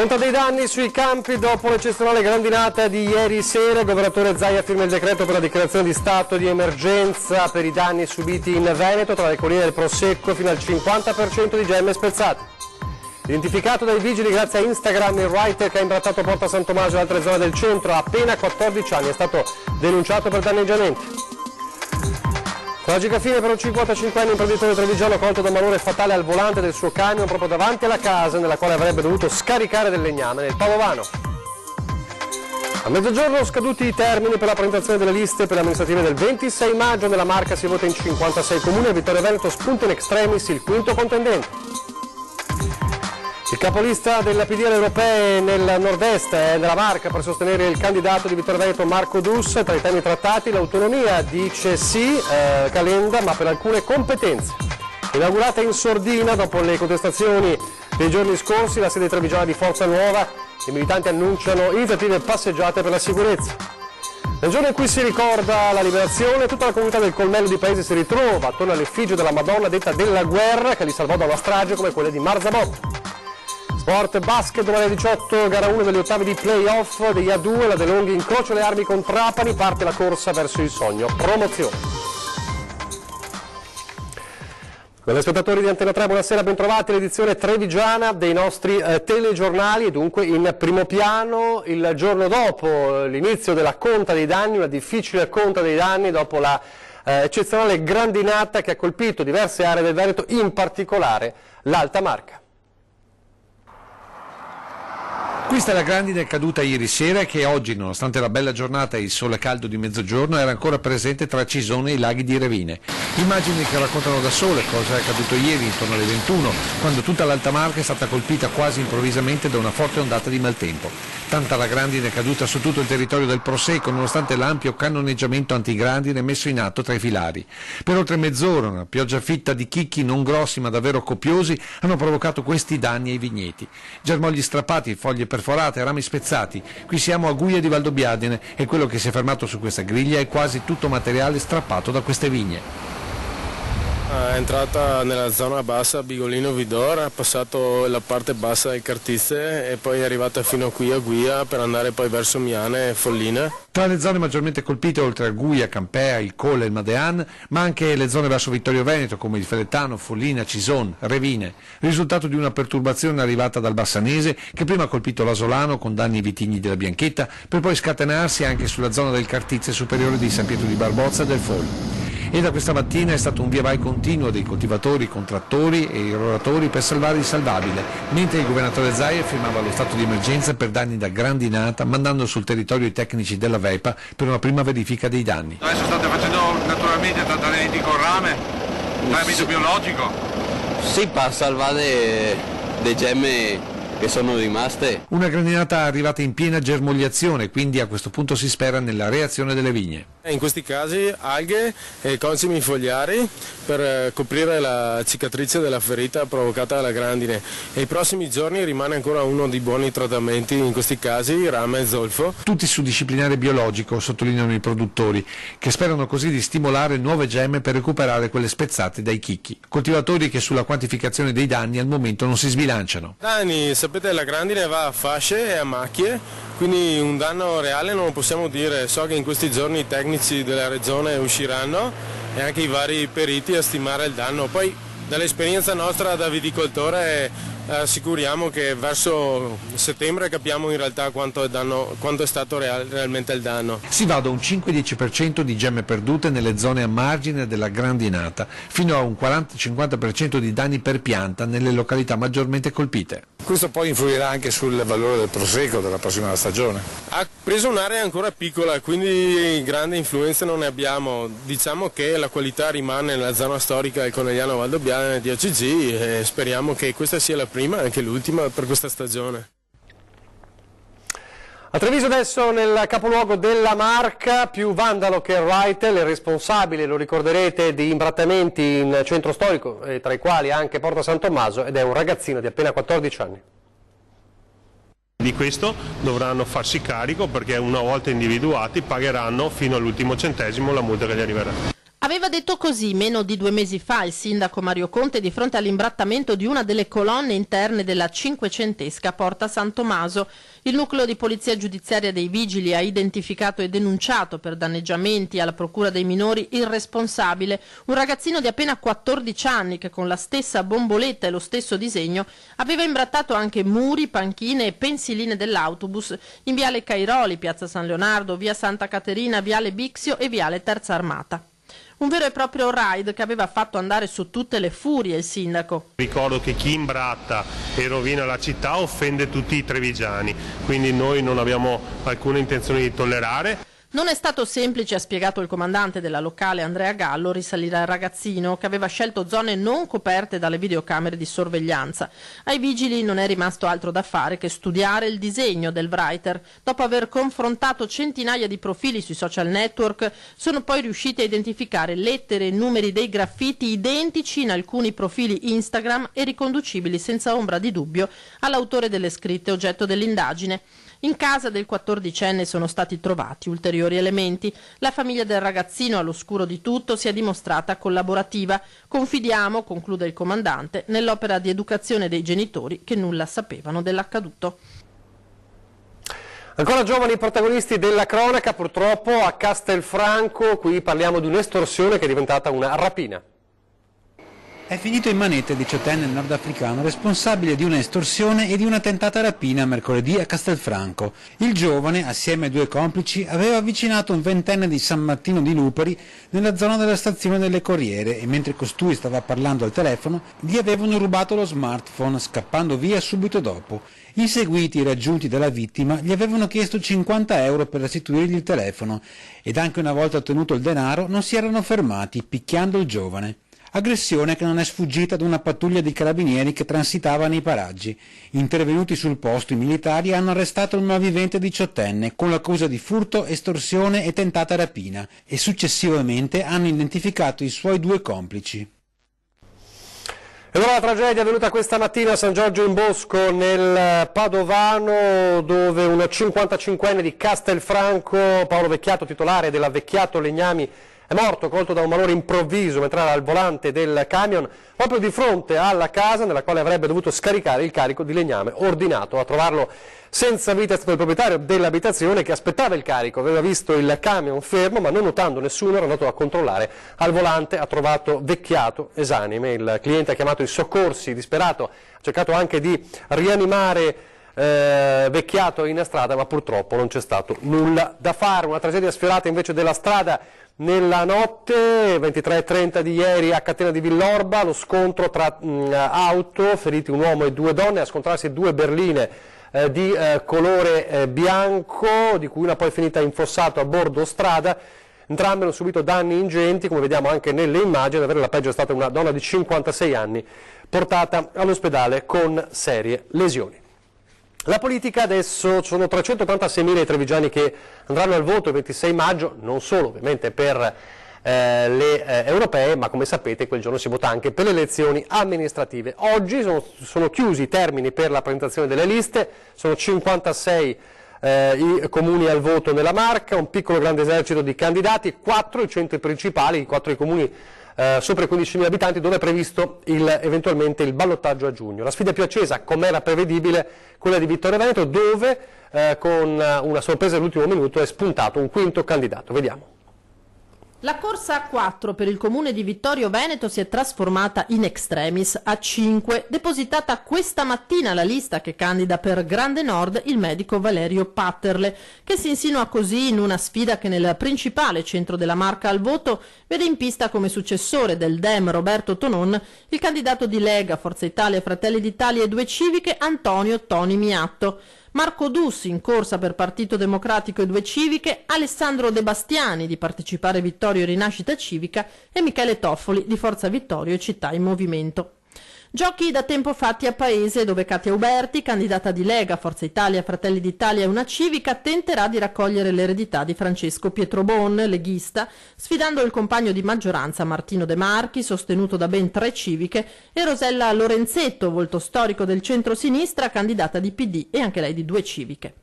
Conta dei danni sui campi dopo l'eccezionale grandinata di ieri sera. Il governatore Zaia firma il decreto per la dichiarazione di stato di emergenza per i danni subiti in Veneto, tra le colline del Prosecco fino al 50% di gemme spezzate. Identificato dai vigili grazie a Instagram, il writer che ha imbrattato Porta San Tommaso e altre zone del centro ha appena 14 anni, è stato denunciato per danneggiamenti. Tragica fine per un 55enne imprenditore trevigiano colto da un malore fatale al volante del suo camion proprio davanti alla casa nella quale avrebbe dovuto scaricare del legname nel Padovano. A mezzogiorno scaduti i termini per la presentazione delle liste per le amministrative del 26 maggio. Nella Marca si vota in 56 comuni e Vittorio Veneto spunta in extremis il quinto contendente. Il capolista della PD alle europee nel nord-est è nella Marca per sostenere il candidato di Vittorio Veneto Marco Dus. Tra i temi trattati l'autonomia, dice sì, Calenda, ma per alcune competenze. Inaugurata in sordina dopo le contestazioni dei giorni scorsi la sede trevigiana di Forza Nuova, i militanti annunciano iniziative passeggiate per la sicurezza. Nel giorno in cui si ricorda la liberazione, tutta la comunità del colmello di paese si ritrova attorno all'effigie della Madonna detta della guerra che li salvò da una strage come quella di Marzabotto. Sport basket, domani alle 18, gara 1 delle ottavi di play-off degli A2, la De Longhi incrocia le armi con Trapani, parte la corsa verso il sogno promozione. Telespettatori di Antena 3, buonasera, bentrovati all'edizione trevigiana dei nostri telegiornali e dunque in primo piano il giorno dopo l'inizio della conta dei danni, una difficile conta dei danni dopo la eccezionale grandinata che ha colpito diverse aree del Veneto, in particolare l'Alta Marca. Questa è la grandine caduta ieri sera e che oggi, nonostante la bella giornata e il sole caldo di mezzogiorno, era ancora presente tra Cisone e i laghi di Revine. Immagini che raccontano da sole cosa è accaduto ieri intorno alle 21, quando tutta l'Alta Marca è stata colpita quasi improvvisamente da una forte ondata di maltempo. Tanta la grandine caduta su tutto il territorio del Prosecco, nonostante l'ampio cannoneggiamento antigrandine messo in atto tra i filari. Per oltre mezz'ora una pioggia fitta di chicchi non grossi ma davvero copiosi hanno provocato questi danni ai vigneti. Germogli strappati, foglie perforate, rami spezzati. Qui siamo a Guia di Valdobbiadene e quello che si è fermato su questa griglia è quasi tutto materiale strappato da queste vigne. È entrata nella zona bassa Bigolino Vidor, ha passato la parte bassa del Cartizze e poi è arrivata fino qui a Guia per andare poi verso Miane e Folline. Tra le zone maggiormente colpite, oltre a Guia, Campea, il Colle e il Madean, ma anche le zone verso Vittorio Veneto come il Felettano, Follina, Cison, Revine, risultato di una perturbazione arrivata dal Bassanese che prima ha colpito l'Asolano con danni ai vitigni della Bianchetta per poi scatenarsi anche sulla zona del Cartizze superiore di San Pietro di Barbozza e del Fol. E da questa mattina è stato un via vai continuo dei coltivatori, contrattori e irroratori per salvare il salvabile, mentre il governatore Zaia firmava lo stato di emergenza per danni da grandinata, mandando sul territorio i tecnici della VEPA per una prima verifica dei danni. Adesso state facendo naturalmente trattamenti con rame, trattamento biologico? Sì, per salvare le gemme che sono rimaste. Una grandinata arrivata in piena germogliazione, quindi a questo punto si spera nella reazione delle vigne. In questi casi alghe e concimi fogliari per coprire la cicatrice della ferita provocata dalla grandine. E i prossimi giorni rimane ancora uno dei buoni trattamenti, in questi casi rame e zolfo. Tutti su disciplinare biologico, sottolineano i produttori, che sperano così di stimolare nuove gemme per recuperare quelle spezzate dai chicchi. Coltivatori che sulla quantificazione dei danni al momento non si sbilanciano. Danni, sapete, la grandine va a fasce e a macchie, quindi un danno reale non lo possiamo dire. So che in questi giorni i tecnici della regione usciranno e anche i vari periti a stimare il danno. Poi dall'esperienza nostra da viticoltore assicuriamo che verso settembre capiamo in realtà quanto è stato realmente il danno. Si va da un 5-10% di gemme perdute nelle zone a margine della grandinata fino a un 40-50% di danni per pianta nelle località maggiormente colpite. Questo poi influirà anche sul valore del prosecco della prossima stagione. Ha preso un'area ancora piccola, quindi grande influenza non ne abbiamo. Diciamo che la qualità rimane nella zona storica del Conegliano Valdobbiadene di OCG e speriamo che questa sia la prima e anche l'ultima per questa stagione. A Treviso adesso nel capoluogo della Marca, più vandalo che writer, il responsabile, lo ricorderete, di imbrattamenti in centro storico, tra i quali anche Porta San Tommaso, ed è un ragazzino di appena 14 anni. Di questo dovranno farsi carico perché una volta individuati pagheranno fino all'ultimo centesimo la multa che gli arriverà. Aveva detto così meno di 2 mesi fa il sindaco Mario Conte di fronte all'imbrattamento di una delle colonne interne della cinquecentesca Porta San Tommaso. Il nucleo di polizia giudiziaria dei vigili ha identificato e denunciato per danneggiamenti alla procura dei minori il responsabile, un ragazzino di appena 14 anni che con la stessa bomboletta e lo stesso disegno aveva imbrattato anche muri, panchine e pensiline dell'autobus in viale Cairoli, piazza San Leonardo, via Santa Caterina, viale Bixio e viale Terza Armata. Un vero e proprio raid che aveva fatto andare su tutte le furie il sindaco. Ricordo che chi imbratta e rovina la città offende tutti i trevigiani, quindi noi non abbiamo alcuna intenzione di tollerare. Non è stato semplice, ha spiegato il comandante della locale Andrea Gallo, risalire al ragazzino che aveva scelto zone non coperte dalle videocamere di sorveglianza. Ai vigili non è rimasto altro da fare che studiare il disegno del writer. Dopo aver confrontato centinaia di profili sui social network, sono poi riusciti a identificare lettere e numeri dei graffiti identici in alcuni profili Instagram e riconducibili senza ombra di dubbio all'autore delle scritte oggetto dell'indagine. In casa del 14enne sono stati trovati ulteriori elementi. La famiglia del ragazzino, all'oscuro di tutto, si è dimostrata collaborativa. Confidiamo, conclude il comandante, nell'opera di educazione dei genitori che nulla sapevano dell'accaduto. Ancora giovani protagonisti della cronaca, purtroppo a Castelfranco, qui parliamo di un'estorsione che è diventata una rapina. È finito in manette il 18enne nordafricano responsabile di una estorsione e di una tentata rapina mercoledì a Castelfranco. Il giovane, assieme ai 2 complici, aveva avvicinato un 20enne di San Martino di Luperi nella zona della stazione delle Corriere e mentre costui stava parlando al telefono gli avevano rubato lo smartphone, scappando via subito dopo. Inseguiti e raggiunti dalla vittima gli avevano chiesto 50 euro per restituirgli il telefono ed anche una volta ottenuto il denaro non si erano fermati, picchiando il giovane. Aggressione che non è sfuggita ad una pattuglia di carabinieri che transitava nei paraggi. Intervenuti sul posto i militari hanno arrestato il malvivente 18enne con l'accusa di furto, estorsione e tentata rapina e successivamente hanno identificato i suoi 2 complici. E allora la tragedia è avvenuta questa mattina a San Giorgio in Bosco, nel Padovano, dove un 55enne di Castelfranco, Paolo Vecchiato, titolare della Vecchiato Legnami, è morto colto da un malore improvviso mentre era al volante del camion proprio di fronte alla casa nella quale avrebbe dovuto scaricare il carico di legname ordinato. A trovarlo senza vita è stato il proprietario dell'abitazione che aspettava il carico, aveva visto il camion fermo ma non notando nessuno era andato a controllare. Al volante ha trovato Vecchiato esanime, il cliente ha chiamato i soccorsi, disperato, ha cercato anche di rianimare Vecchiato in strada ma purtroppo non c'è stato nulla da fare. Una tragedia sfiorata invece della strada nella notte, 23:30 di ieri a Catena di Villorba, lo scontro tra auto, feriti un uomo e 2 donne, a scontrarsi 2 berline di colore bianco, di cui una poi è finita infossato a bordo strada. Entrambe hanno subito danni ingenti, come vediamo anche nelle immagini. Ad avere la peggio è stata una donna di 56 anni, portata all'ospedale con serie lesioni. La politica adesso sono 386.000 i trevigiani che andranno al voto il 26 maggio, non solo ovviamente per le europee, ma come sapete quel giorno si vota anche per le elezioni amministrative. Oggi sono chiusi i termini per la presentazione delle liste, sono 56 i comuni al voto nella Marca, un piccolo grande esercito di candidati, 4 i centri principali, 4 i comuni sopra i 15.000 abitanti dove è previsto eventualmente il ballottaggio a giugno. La sfida più accesa, come era prevedibile, quella di Vittorio Veneto, dove con una sorpresa all'ultimo minuto è spuntato un 5° candidato. Vediamo. La corsa a 4 per il comune di Vittorio Veneto si è trasformata in extremis a 5, depositata questa mattina la lista che candida per Grande Nord il medico Valerio Patterle, che si insinua così in una sfida che nel principale centro della Marca al voto vede in pista come successore del Dem Roberto Tonon il candidato di Lega, Forza Italia, Fratelli d'Italia e 2 Civiche Antonio Toni Miatto. Marco Dussi in corsa per Partito Democratico e 2 Civiche, Alessandro De Bastiani di Partecipare Vittorio e Rinascita Civica e Michele Toffoli di Forza Vittorio e Città in Movimento. Giochi da tempo fatti a Paese, dove Katia Uberti, candidata di Lega, Forza Italia, Fratelli d'Italia e una Civica, tenterà di raccogliere l'eredità di Francesco Pietrobon, leghista, sfidando il compagno di maggioranza Martino De Marchi, sostenuto da ben 3 Civiche, e Rosella Lorenzetto, volto storico del centro-sinistra, candidata di PD e anche lei di 2 Civiche.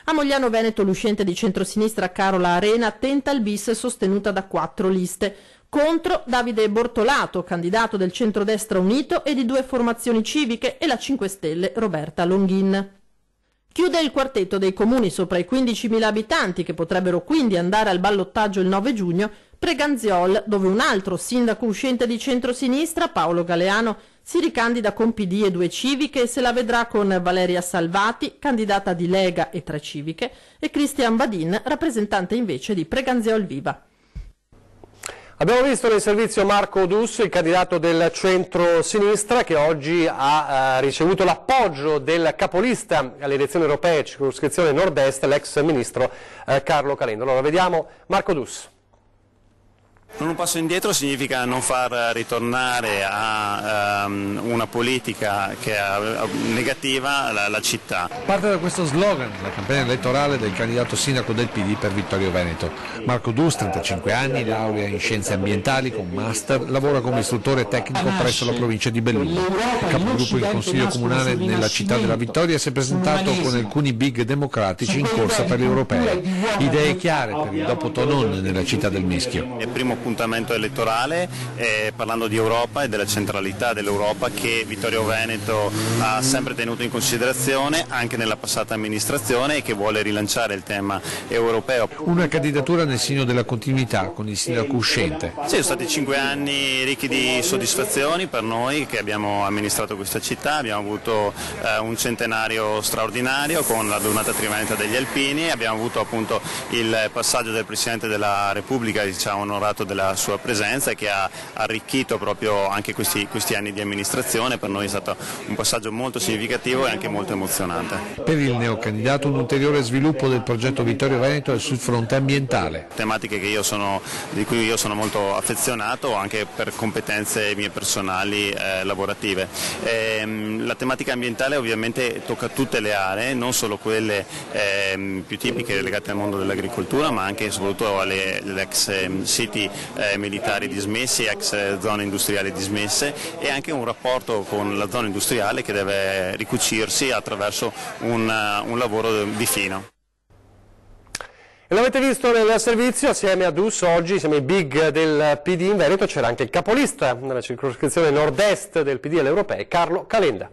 A Mogliano Veneto l'uscente di centrosinistra Carola Arena tenta il bis sostenuta da 4 liste. Contro Davide Bortolato, candidato del Centrodestra Unito e di 2 formazioni civiche, e la 5 Stelle Roberta Longhin. Chiude il quartetto dei comuni sopra i 15.000 abitanti, che potrebbero quindi andare al ballottaggio il 9 giugno, Preganziol, dove un altro sindaco uscente di centrosinistra, Paolo Galeano, si ricandida con PD e 2 civiche e se la vedrà con Valeria Salvati, candidata di Lega e 3 civiche, e Cristian Badin, rappresentante invece di Preganziol Viva. Abbiamo visto nel servizio Marco Dus, il candidato del centro-sinistra, che oggi ha ricevuto l'appoggio del capolista alle elezioni europee, circoscrizione nord-est, l'ex ministro Carlo Calenda. Allora vediamo Marco Dus. Un passo indietro significa non far ritornare a una politica che è negativa la città. Parte da questo slogan la campagna elettorale del candidato sindaco del PD per Vittorio Veneto. Marco Dus, 35 anni, laurea in scienze ambientali con master, lavora come istruttore tecnico presso la provincia di Belluno. Capogruppo in consiglio comunale nella città della Vittoria, si è presentato con alcuni big democratici in corsa per le europee. Idee chiare per il dopo Tonon nella città del Mischio. È il primo appuntamento elettorale, parlando di Europa e della centralità dell'Europa che Vittorio Veneto ha sempre tenuto in considerazione anche nella passata amministrazione e che vuole rilanciare il tema europeo. Una candidatura nel segno della continuità con il sindaco uscente. Sì, sono stati 5 anni ricchi di soddisfazioni per noi che abbiamo amministrato questa città, abbiamo avuto un centenario straordinario con la giornata triennale degli Alpini, abbiamo avuto appunto il passaggio del Presidente della Repubblica che ci ha onorato della sua presenza e che ha arricchito proprio anche questi anni di amministrazione. Per noi è stato un passaggio molto significativo e anche molto emozionante. Per il neocandidato un ulteriore sviluppo del progetto Vittorio Veneto è sul fronte ambientale. Tematiche di cui io sono molto affezionato anche per competenze mie personali lavorative. La tematica ambientale ovviamente tocca tutte le aree, non solo quelle più tipiche legate al mondo dell'agricoltura, ma anche e soprattutto alle ex city militari dismessi, ex zone industriali dismesse, e anche un rapporto con la zona industriale che deve ricucirsi attraverso un lavoro di fino. E l'avete visto nel servizio, assieme a Dus oggi, insieme ai big del PD in Veneto, c'era anche il capolista nella circoscrizione nord-est del PD alle europee, Carlo Calenda.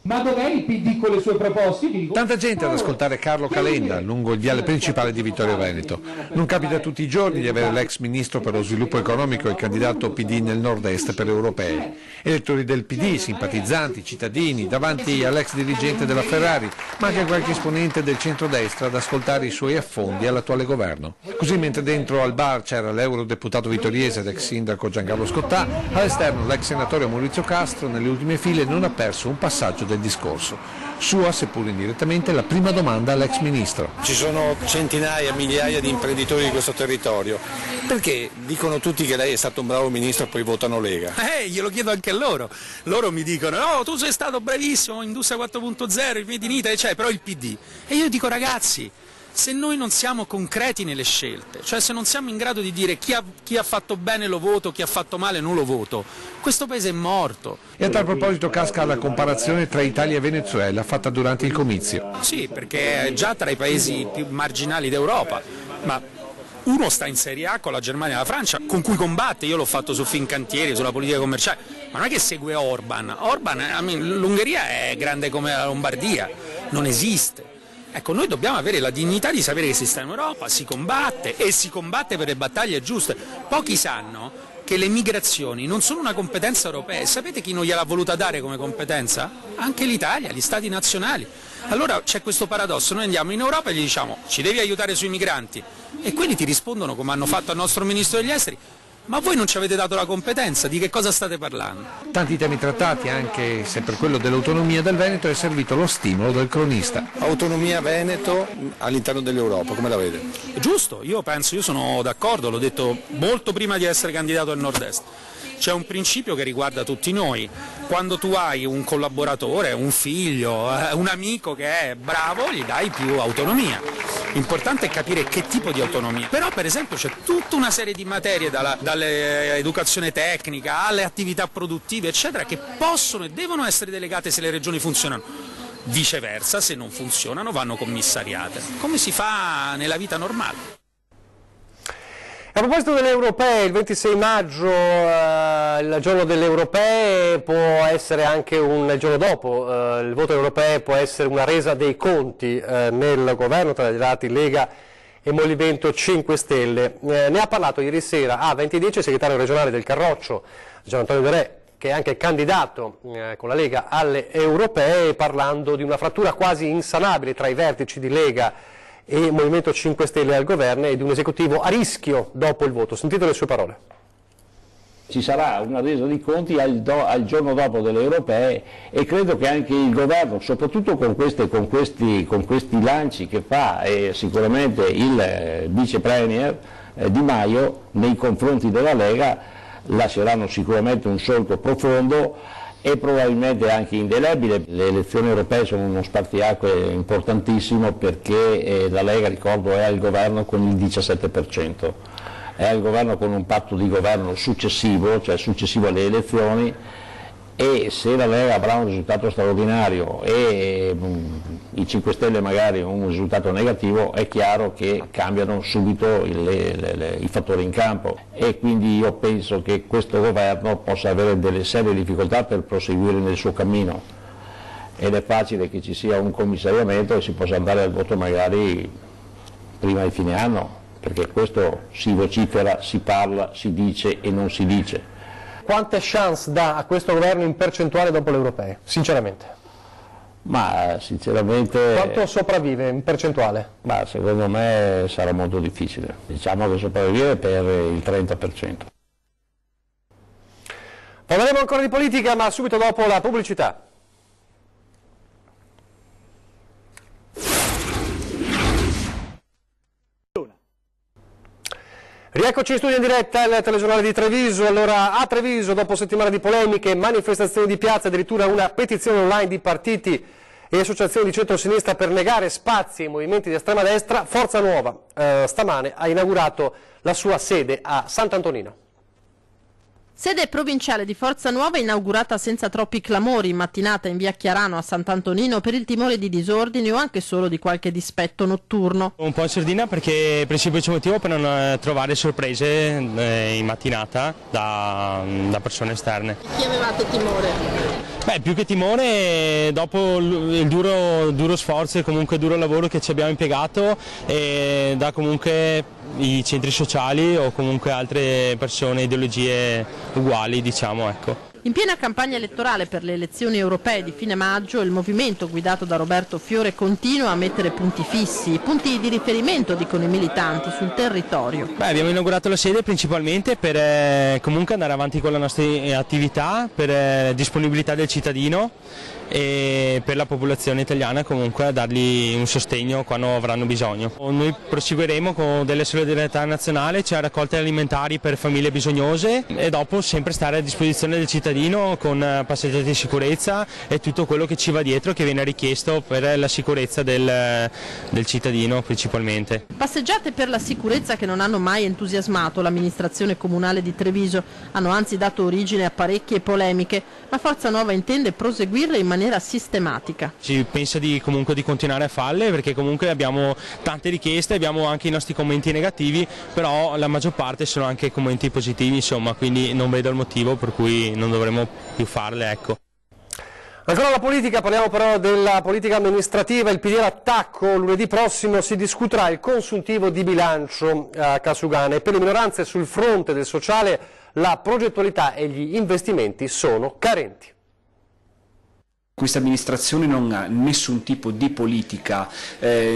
Ma dov'è il PD con le sue proposte? Tanta gente ad ascoltare Carlo Calenda lungo il viale principale di Vittorio Veneto. Non capita tutti i giorni di avere l'ex ministro per lo sviluppo economico e il candidato PD nel nord-est per le europee. Elettori del PD, simpatizzanti, cittadini, davanti all'ex dirigente della Ferrari, ma anche qualche esponente del centrodestra ad ascoltare i suoi affondi all'attuale governo. Così mentre dentro al bar c'era l'eurodeputato vittoriese ed ex sindaco Giancarlo Scottà, all'esterno l'ex senatore Maurizio Castro nelle ultime file non ha perso un passaggio del discorso. Sua, seppur indirettamente, la prima domanda all'ex ministro. Ci sono centinaia, migliaia di imprenditori di questo territorio. Perché dicono tutti che lei è stato un bravo ministro e poi votano Lega? Glielo chiedo anche a loro. Loro mi dicono, no, tu sei stato bravissimo, Industria 4.0, il Made in Italy, però il PD. E io dico, ragazzi, se noi non siamo concreti nelle scelte, cioè se non siamo in grado di dire chi ha fatto bene lo voto, chi ha fatto male non lo voto, questo paese è morto. E a tal proposito casca la comparazione tra Italia e Venezuela fatta durante il comizio. Sì, perché è già tra i paesi più marginali d'Europa, ma uno sta in Serie A con la Germania e la Francia, con cui combatte, io l'ho fatto su Fincantieri, sulla politica commerciale, ma non è che segue Orban, l'Ungheria è grande come la Lombardia, non esiste. Ecco, noi dobbiamo avere la dignità di sapere che si sta in Europa, si combatte e si combatte per le battaglie giuste. Pochi sanno che le migrazioni non sono una competenza europea. Sapete chi non gliel'ha voluta dare come competenza? Anche l'Italia, gli stati nazionali. Allora c'è questo paradosso, noi andiamo in Europa e gli diciamo ci devi aiutare sui migranti e quelli ti rispondono come hanno fatto al nostro ministro degli esteri. Ma voi non ci avete dato la competenza, di che cosa state parlando? Tanti temi trattati, anche se per quello dell'autonomia del Veneto è servito lo stimolo del cronista. Autonomia Veneto all'interno dell'Europa, come la vede? Giusto, io sono d'accordo, l'ho detto molto prima di essere candidato al nord-est. C'è un principio che riguarda tutti noi, quando tu hai un collaboratore, un figlio, un amico che è bravo, gli dai più autonomia. L'importante è capire che tipo di autonomia. Però per esempio c'è tutta una serie di materie, dall'educazione tecnica alle attività produttive, eccetera, che possono e devono essere delegate se le regioni funzionano. Viceversa, se non funzionano vanno commissariate, come si fa nella vita normale. A proposito delle europee, il 26 maggio, il giorno delle europee, può essere anche il giorno dopo, il voto europeo può essere una resa dei conti nel governo tra gli lati Lega e Movimento 5 Stelle. Ne ha parlato ieri sera a 2010 il segretario regionale del Carroccio, Gian Antonio De Re, che è anche candidato con la Lega alle europee, parlando di una frattura quasi insanabile tra i vertici di Lega e Movimento 5 Stelle al governo e di un esecutivo a rischio dopo il voto. Sentite le sue parole. Ci sarà una resa di conti al giorno dopo delle europee e credo che anche il governo, soprattutto con questi lanci che fa sicuramente il vice premier Di Maio nei confronti della Lega, lasceranno sicuramente un solco profondo e probabilmente anche indelebile. Le elezioni europee sono uno spartiacque importantissimo perché la Lega, ricordo, è al governo con il 17%, è al governo con un patto di governo successivo, cioè successivo alle elezioni, e se la Lega avrà un risultato straordinario e i 5 Stelle magari un risultato negativo, è chiaro che cambiano subito i fattori in campo e quindi io penso che questo governo possa avere delle serie difficoltà per proseguire nel suo cammino ed è facile che ci sia un commissariamento e si possa andare al voto magari prima di fine anno, perché questo si vocifera, si parla, si dice e non si dice. Quante chance dà a questo governo in percentuale dopo le europee, sinceramente? Ma sinceramente... Quanto sopravvive in percentuale? Ma secondo me sarà molto difficile, diciamo che sopravvive per il 30%. Parleremo ancora di politica, ma subito dopo la pubblicità. Rieccoci in studio in diretta il telegiornale di Treviso. Allora, a Treviso, dopo settimane di polemiche, manifestazioni di piazza, addirittura una petizione online di partiti e associazioni di centro-sinistra per negare spazi ai movimenti di estrema destra, Forza Nuova stamane ha inaugurato la sua sede a Sant'Antonino. Sede provinciale di Forza Nuova inaugurata senza troppi clamori in mattinata in via Chiarano a Sant'Antonino per il timore di disordini o anche solo di qualche dispetto notturno. Un po' in sordina perché per il semplice motivo per non trovare sorprese in mattinata da persone esterne. Chi avevate timore? Beh, più che timore, dopo il duro sforzo e comunque duro lavoro che ci abbiamo impiegato da comunque i centri sociali o comunque altre persone, ideologie uguali, diciamo, ecco. In piena campagna elettorale per le elezioni europee di fine maggio, il movimento guidato da Roberto Fiore continua a mettere punti fissi, punti di riferimento, dicono i militanti, sul territorio. Beh, abbiamo inaugurato la sede principalmente per comunque andare avanti con la nostra attività, per disponibilità del cittadino e per la popolazione italiana comunque a dargli un sostegno quando avranno bisogno. Noi proseguiremo con delle solidarietà nazionali, cioè raccolte alimentari per famiglie bisognose e dopo sempre stare a disposizione del cittadino con passeggiate di sicurezza e tutto quello che ci va dietro, che viene richiesto per la sicurezza del cittadino principalmente. Passeggiate per la sicurezza che non hanno mai entusiasmato l'amministrazione comunale di Treviso, hanno anzi dato origine a parecchie polemiche, ma Forza Nuova intende proseguirle in maniera sistematica. Si pensa comunque di continuare a farle perché comunque abbiamo tante richieste, abbiamo anche i nostri commenti negativi, però la maggior parte sono anche commenti positivi, insomma, quindi non vedo il motivo per cui non dovremmo più farle, ecco. Ancora la politica, parliamo però della politica amministrativa. Il PD all'attacco, lunedì prossimo si discuterà il consuntivo di bilancio a Casugana e per le minoranze sul fronte del sociale la progettualità e gli investimenti sono carenti. Questa amministrazione non ha nessun tipo di politica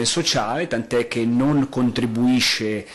sociale, tant'è che non contribuisce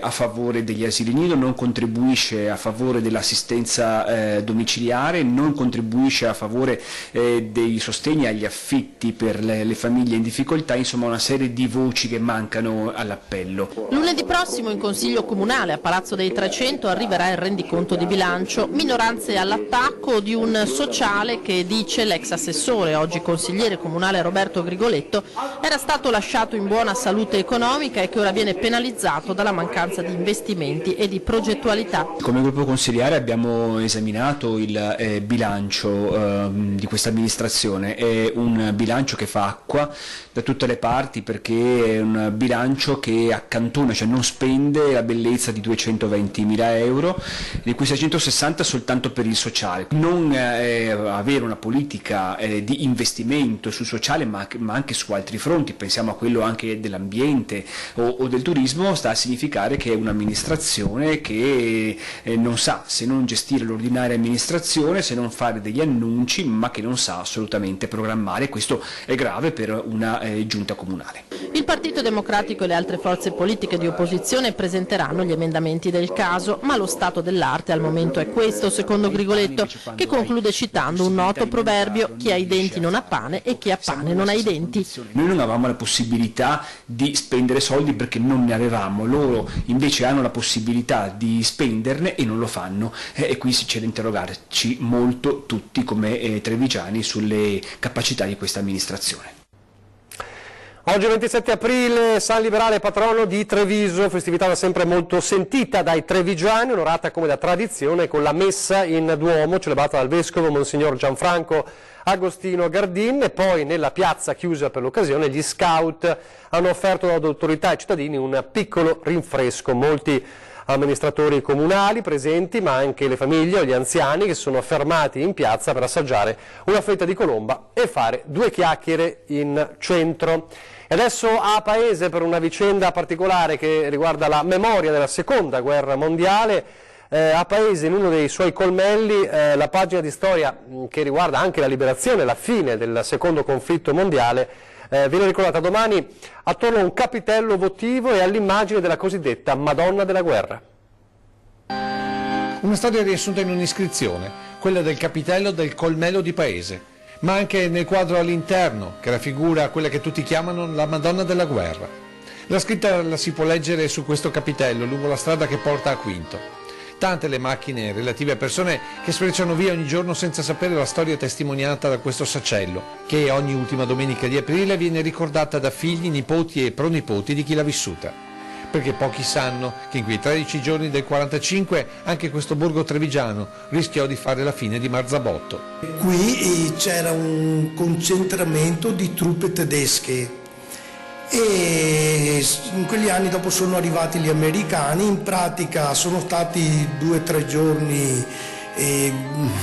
a favore degli asili nido, non contribuisce a favore dell'assistenza domiciliare, non contribuisce a favore dei sostegni agli affitti per le famiglie in difficoltà, insomma una serie di voci che mancano all'appello. Lunedì prossimo in Consiglio Comunale a Palazzo dei 300 arriverà il rendiconto di bilancio, minoranze all'attacco di un sociale che dice l'ex assessore assessore, oggi consigliere comunale Roberto Grigoletto, era stato lasciato in buona salute economica e che ora viene penalizzato dalla mancanza di investimenti e di progettualità. Come gruppo consigliare abbiamo esaminato il bilancio di questa amministrazione, è un bilancio che fa acqua da tutte le parti perché è un bilancio che accantona, cioè non spende la bellezza di 220.000 euro, di cui 660 soltanto per il sociale. Non avere una politica di investimento sul sociale ma anche su altri fronti, pensiamo a quello anche dell'ambiente o del turismo, sta a significare che è un'amministrazione che non sa se non gestire l'ordinaria amministrazione, se non fare degli annunci, ma che non sa assolutamente programmare. Questo è grave per una giunta comunale. Il Partito Democratico e le altre forze politiche di opposizione presenteranno gli emendamenti del caso, ma lo stato dell'arte al momento è questo, secondo Grigoletto, che conclude citando un noto proverbio: chi ha i denti non ha pane e chi ha pane non ha i denti. Noi non avevamo la possibilità di spendere soldi perché non ne avevamo, loro invece hanno la possibilità di spenderne e non lo fanno, e qui c'è da interrogarci molto tutti come trevigiani sulle capacità di questa amministrazione. Oggi 27 aprile, San Liberale patrono di Treviso, festività da sempre molto sentita dai trevigiani, onorata come da tradizione con la messa in Duomo celebrata dal vescovo Monsignor Gianfranco Agostino Gardin, e poi nella piazza chiusa per l'occasione gli scout hanno offerto ad autorità e cittadini un piccolo rinfresco. Molti amministratori comunali presenti, ma anche le famiglie o gli anziani che sono fermati in piazza per assaggiare una fetta di colomba e fare due chiacchiere in centro. E adesso a Paese per una vicenda particolare che riguarda la memoria della Seconda Guerra Mondiale. A Paese, in uno dei suoi colmelli, la pagina di storia che riguarda anche la liberazione e la fine del secondo conflitto mondiale viene ricordata domani attorno a un capitello votivo e all'immagine della cosiddetta Madonna della Guerra. Una storia riassunta in un'iscrizione, quella del capitello del colmello di Paese, ma anche nel quadro all'interno che raffigura quella che tutti chiamano la Madonna della Guerra. La scritta la si può leggere su questo capitello lungo la strada che porta a Quinto. Tante le macchine relative a persone che sfrecciano via ogni giorno senza sapere la storia testimoniata da questo sacello, che ogni ultima domenica di aprile viene ricordata da figli, nipoti e pronipoti di chi l'ha vissuta. Perché pochi sanno che in quei 13 giorni del 45 anche questo borgo trevigiano rischiò di fare la fine di Marzabotto. Qui c'era un concentramento di truppe tedesche e in quegli anni dopo sono arrivati gli americani. In pratica sono stati 2 o 3 giorni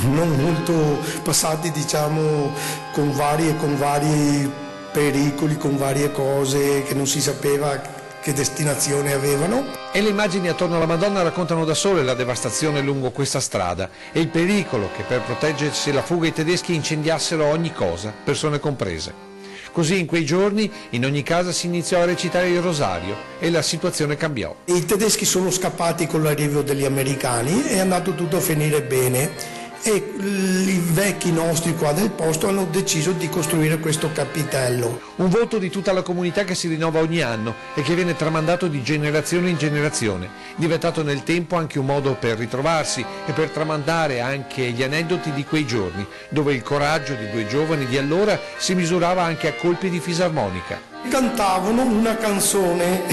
non molto passati, diciamo, con vari pericoli, con varie cose che non si sapeva che destinazione avevano. E le immagini attorno alla Madonna raccontano da sole la devastazione lungo questa strada e il pericolo che per proteggersi la fuga i tedeschi incendiassero ogni cosa, persone comprese. Così in quei giorni in ogni casa si iniziò a recitare il rosario e la situazione cambiò. I tedeschi sono scappati con l'arrivo degli americani, è andato tutto a finire bene e i vecchi nostri qua del posto hanno deciso di costruire questo capitello. Un voto di tutta la comunità che si rinnova ogni anno e che viene tramandato di generazione in generazione, diventato nel tempo anche un modo per ritrovarsi e per tramandare anche gli aneddoti di quei giorni, dove il coraggio di 2 giovani di allora si misurava anche a colpi di fisarmonica. Cantavano una canzone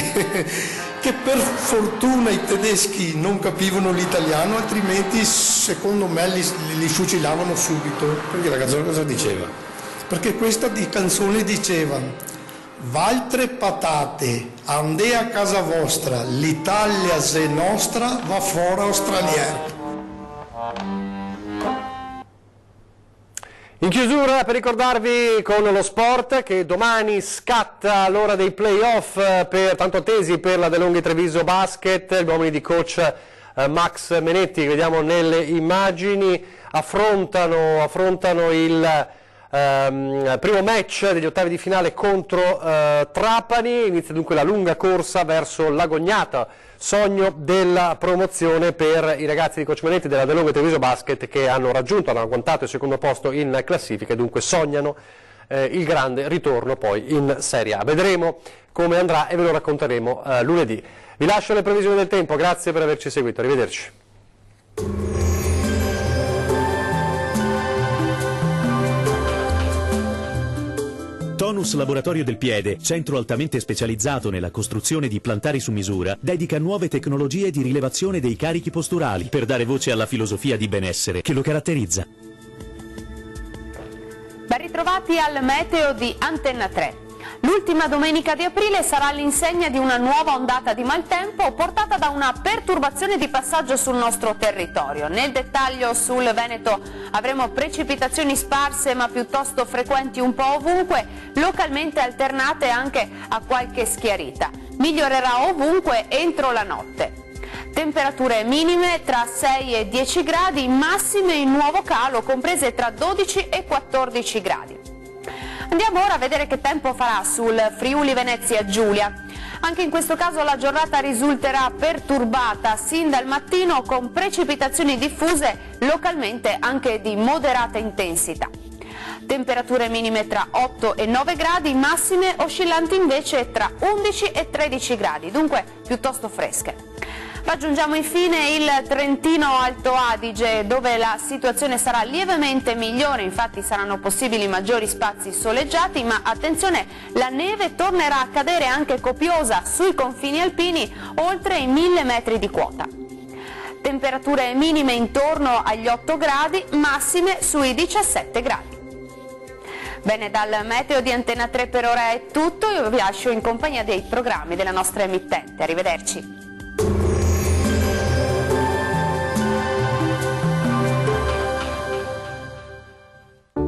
che per fortuna i tedeschi non capivano l'italiano, altrimenti secondo me li fucilavano subito. Perché la canzone cosa diceva? Perché questa canzone diceva: Valtre patate, andè a casa vostra, l'Italia se nostra, va fuori australiera. In chiusura, per ricordarvi con lo sport che domani scatta l'ora dei play-off tanto attesi per la De Longhi Treviso Basket. Gli uomini di coach Max Menetti, che vediamo nelle immagini, affrontano il primo match degli ottavi di finale contro Trapani. Inizia dunque la lunga corsa verso l'agognata sogno della promozione per i ragazzi di coach Menetti della De Longhi Treviso Basket, che hanno agguantato il secondo posto in classifica e dunque sognano il grande ritorno poi in Serie A. Vedremo come andrà e ve lo racconteremo lunedì. Vi lascio le previsioni del tempo, grazie per averci seguito, arrivederci. Tonus Laboratorio del Piede, centro altamente specializzato nella costruzione di plantari su misura, dedica nuove tecnologie di rilevazione dei carichi posturali per dare voce alla filosofia di benessere che lo caratterizza. Ben ritrovati al meteo di Antenna 3. L'ultima domenica di aprile sarà all'insegna di una nuova ondata di maltempo portata da una perturbazione di passaggio sul nostro territorio. Nel dettaglio sul Veneto avremo precipitazioni sparse ma piuttosto frequenti un po' ovunque, localmente alternate anche a qualche schiarita. Migliorerà ovunque entro la notte. Temperature minime tra 6 e 10 gradi, massime in nuovo calo comprese tra 12 e 14 gradi. Andiamo ora a vedere che tempo farà sul Friuli Venezia Giulia. Anche in questo caso la giornata risulterà perturbata sin dal mattino con precipitazioni diffuse, localmente anche di moderata intensità. Temperature minime tra 8 e 9 gradi, massime oscillanti invece tra 11 e 13 gradi, dunque piuttosto fresche. Raggiungiamo infine il Trentino Alto Adige, dove la situazione sarà lievemente migliore, infatti saranno possibili maggiori spazi soleggiati, ma attenzione, la neve tornerà a cadere anche copiosa sui confini alpini oltre i 1000 metri di quota. Temperature minime intorno agli 8 gradi, massime sui 17 gradi. Bene, dal meteo di Antenna 3 per ora è tutto, io vi lascio in compagnia dei programmi della nostra emittente. Arrivederci.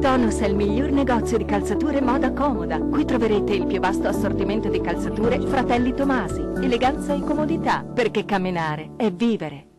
Tonus è il miglior negozio di calzature moda comoda. Qui troverete il più vasto assortimento di calzature Fratelli Tomasi. Eleganza e comodità, perché camminare è vivere.